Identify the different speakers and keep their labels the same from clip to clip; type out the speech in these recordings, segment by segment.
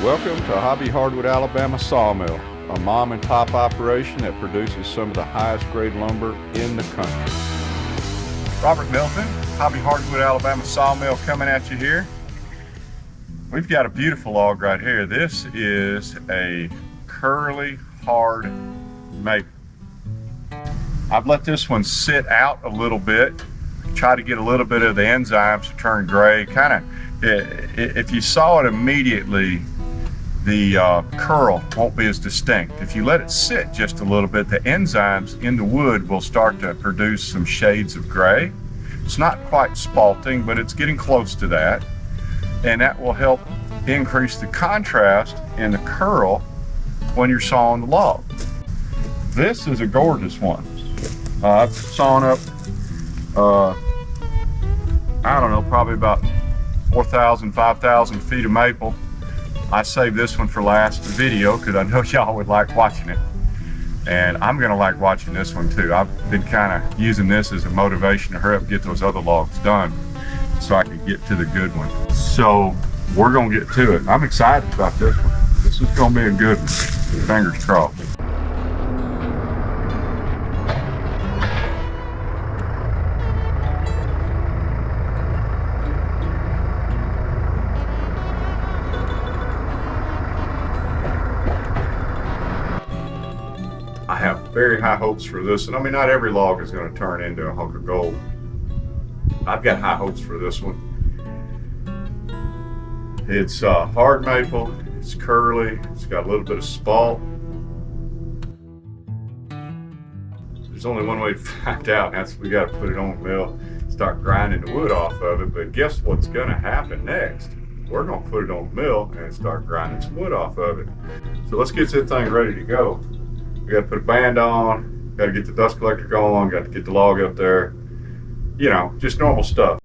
Speaker 1: Welcome to Hobby Hardwood, Alabama Sawmill, a mom and pop operation that produces some of the highest grade lumber in the country. Robert Milton, Hobby Hardwood, Alabama Sawmill coming at you here. We've got a beautiful log right here. This is a curly hard maple. I've let this one sit out a little bit, try to get a little bit of the enzymes to turn gray. Kind of, if you saw it immediately, the curl won't be as distinct. If you let it sit just a little bit, the enzymes in the wood will start to produce some shades of gray. It's not quite spalting, but it's getting close to that. And that will help increase the contrast in the curl when you're sawing the log. This is a gorgeous one. I've sawn up, I don't know, probably about 4,000, 5,000 feet of maple. I saved this one for last video because I know y'all would like watching it. And I'm gonna like watching this one too. I've been kind of using this as a motivation to hurry up and get those other logs done so I can get to the good one. So we're gonna get to it. I'm excited about this one. This is gonna be a good one. Fingers crossed. I have very high hopes for this, and I mean, not every log is going to turn into a hunk of gold. I've got high hopes for this one. It's hard maple, it's curly, it's got a little bit of spalt. There's only one way to find out, and that's we got to put it on the mill, start grinding the wood off of it. But guess what's going to happen next? We're going to put it on the mill and start grinding some wood off of it. So let's get this thing ready to go. We got to put a band on, got to get the dust collector going, got to get the log up there, you know, just normal stuff.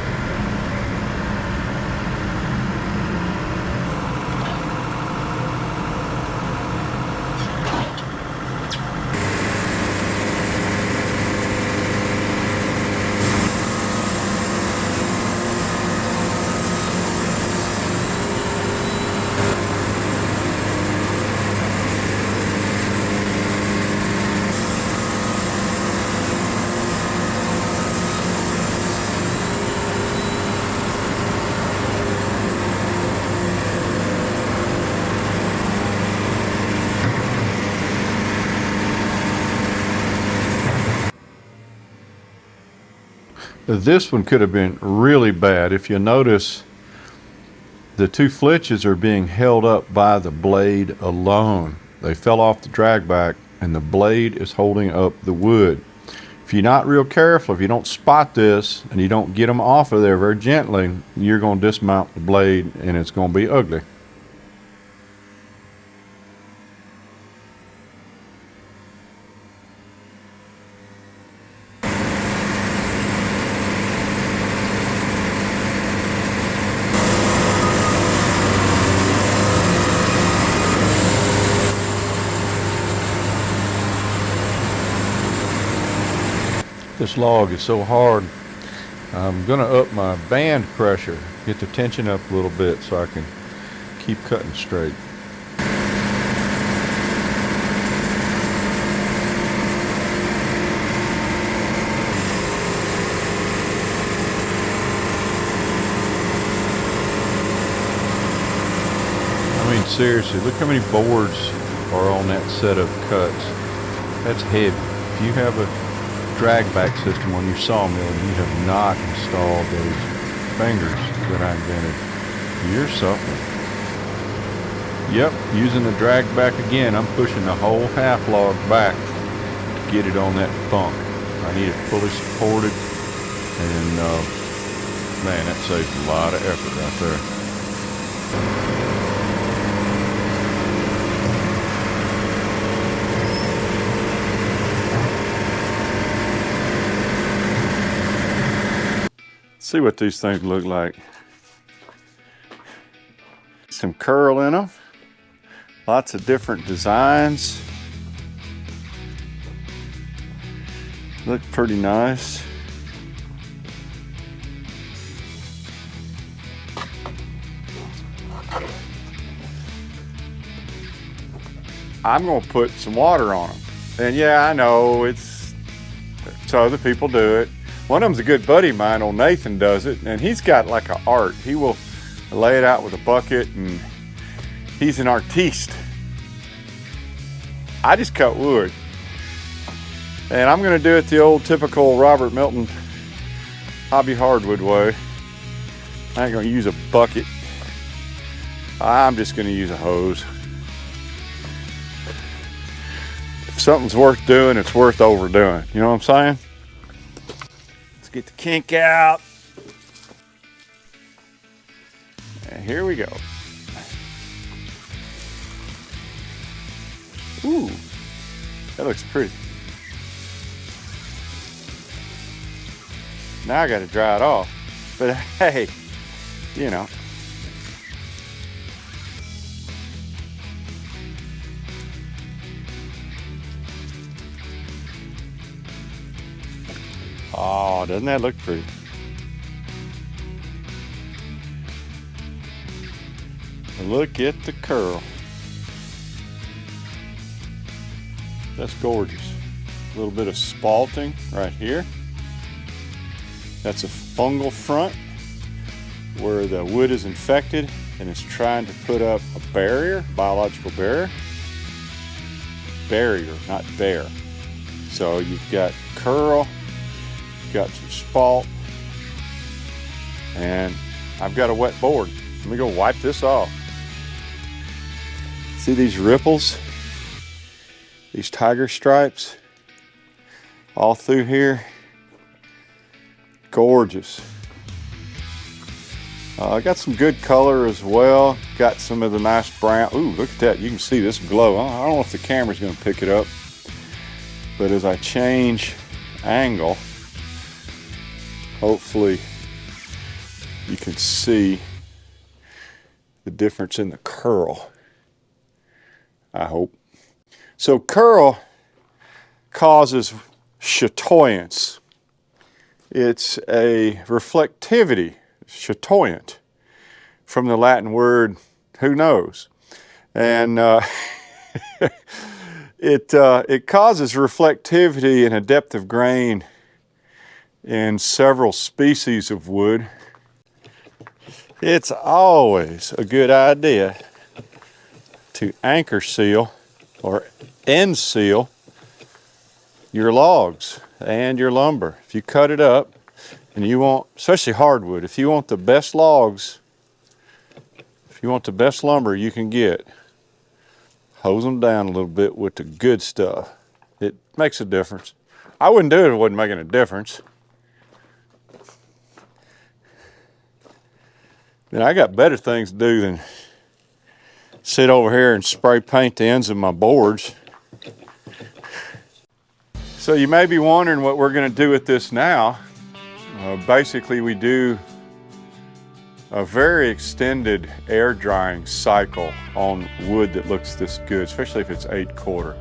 Speaker 1: This one could have been really bad. If you notice, the two flitches are being held up by the blade alone. They fell off the drag back and the blade is holding up the wood. If you're not real careful, if you don't spot this and you don't get them off of there very gently, you're going to dismount the blade and it's going to be ugly. This log is so hard, I'm gonna up my band pressure, get the tension up a little bit so I can keep cutting straight. I mean, seriously, look how many boards are on that set of cuts. That's heavy. If you have a drag back system on your sawmill and you have not installed those fingers that I invented, you're suffering. Yep, using the drag back again, I'm pushing the whole half log back to get it on that bunk. I need it fully supported, and man, that saves a lot of effort right there. See what these things look like. Some curl in them. Lots of different designs. Look pretty nice. I'm gonna put some water on them. And yeah, I know so other people do it. One of them's a good buddy of mine, old Nathan, does it, and he's got like an art. He will lay it out with a bucket, and he's an artiste. I just cut wood. And I'm gonna do it the old typical Robert Milton hobby hardwood way. I ain't gonna use a bucket. I'm just gonna use a hose. If something's worth doing, it's worth overdoing. You know what I'm saying? Let's get the kink out. And here we go. Ooh, that looks pretty. Now I gotta dry it off. But hey, you know. Oh, doesn't that look pretty? Look at the curl. That's gorgeous. A little bit of spalting right here. That's a fungal front where the wood is infected and it's trying to put up a barrier, biological barrier. Barrier, not bear. So you've got curl, you've got some spalt, and I've got a wet board. Let me go wipe this off. See these ripples? These tiger stripes all through here. Gorgeous. I got some good color as well. Got some of the nice brown. Ooh, look at that. You can see this glow. I don't know if the camera's going to pick it up, but as I change angle, hopefully you can see the difference in the curl. I hope. So curl causes chatoyance. It's a reflectivity, chatoyant, from the Latin word, who knows? And it causes reflectivity and a depth of grain in several species of wood. It's always a good idea to anchor seal or end seal your logs and your lumber. If you cut it up and you want, especially hardwood, if you want the best logs, if you want the best lumber you can get, hose them down a little bit with the good stuff. It makes a difference. I wouldn't do it if it wasn't making a difference. Then I got better things to do than sit over here and spray paint the ends of my boards. So you may be wondering what we're going to do with this now. Basically, we do a very extended air drying cycle on wood that looks this good, especially if it's 8/4.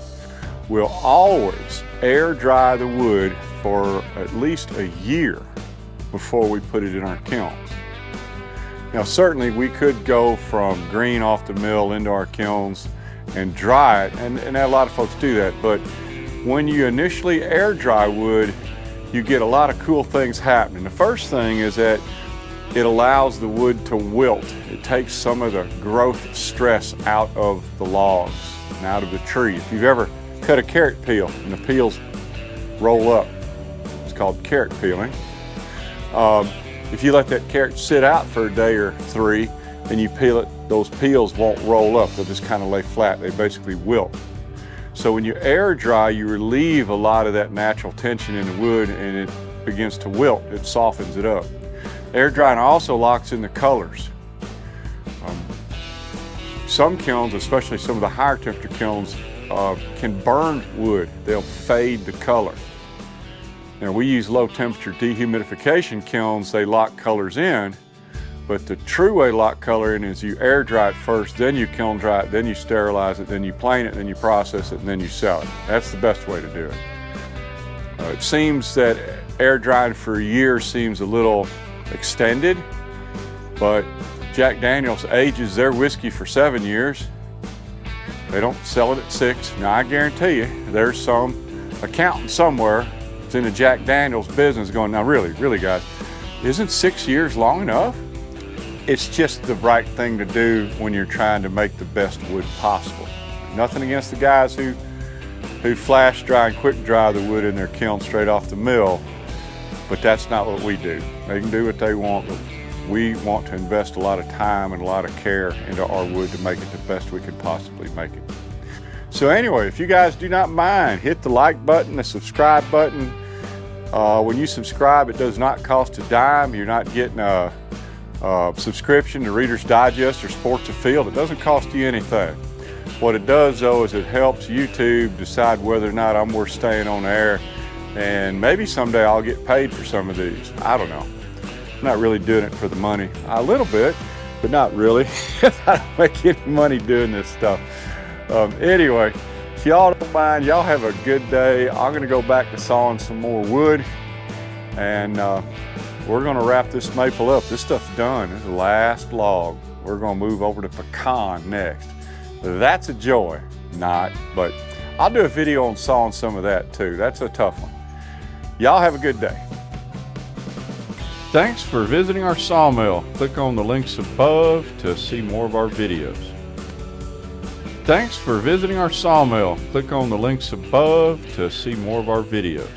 Speaker 1: We'll always air dry the wood for at least a year before we put it in our kilns. Now certainly we could go from green off the mill into our kilns and dry it, and a lot of folks do that, but when you initially air dry wood, you get a lot of cool things happening. The first thing is that it allows the wood to wilt. It takes some of the growth stress out of the logs and out of the tree. If you've ever cut a carrot peel and the peels roll up, it's called carrot peeling. If you let that carrot sit out for a day or 3 and you peel it, those peels won't roll up. They'll just kind of lay flat. They basically wilt. So when you air dry, you relieve a lot of that natural tension in the wood and it begins to wilt. It softens it up. Air drying also locks in the colors. Some kilns, especially some of the higher temperature kilns, can burn wood. They'll fade the color. Now we use low temperature dehumidification kilns. They lock colors in, but the true way to lock color in is you air dry it first, then you kiln dry it, then you sterilize it, then you plane it, then you process it, and then you sell it. That's the best way to do it. It seems that air drying for a year seems a little extended, but Jack Daniels ages their whiskey for 7 years. They don't sell it at 6. Now I guarantee you, there's some accountant somewhere that's in the Jack Daniels business going, now really guys, isn't 6 years long enough? It's just the right thing to do when you're trying to make the best wood possible. Nothing against the guys who flash dry and quick dry the wood in their kiln straight off the mill, but that's not what we do. They can do what they want, but we want to invest a lot of time and a lot of care into our wood to make it the best we can possibly make it. So anyway, if you guys do not mind, hit the like button, the subscribe button. When you subscribe, it does not cost a dime. You're not getting a subscription to Reader's Digest or Sports Afield. It doesn't cost you anything. What it does though is it helps YouTube decide whether or not I'm worth staying on air, and maybe someday I'll get paid for some of these. I don't know. I'm not really doing it for the money. A little bit, but not really. I don't make any money doing this stuff. Anyway, if y'all don't mind, y'all have a good day. I'm gonna go back to sawing some more wood, and we're gonna wrap this maple up. This stuff's done. This is the last log. We're gonna move over to pecan next. That's a joy, but I'll do a video on sawing some of that too. That's a tough one. Y'all have a good day. Thanks for visiting our sawmill. Click on the links above to see more of our videos. Thanks for visiting our sawmill. Click on the links above to see more of our videos.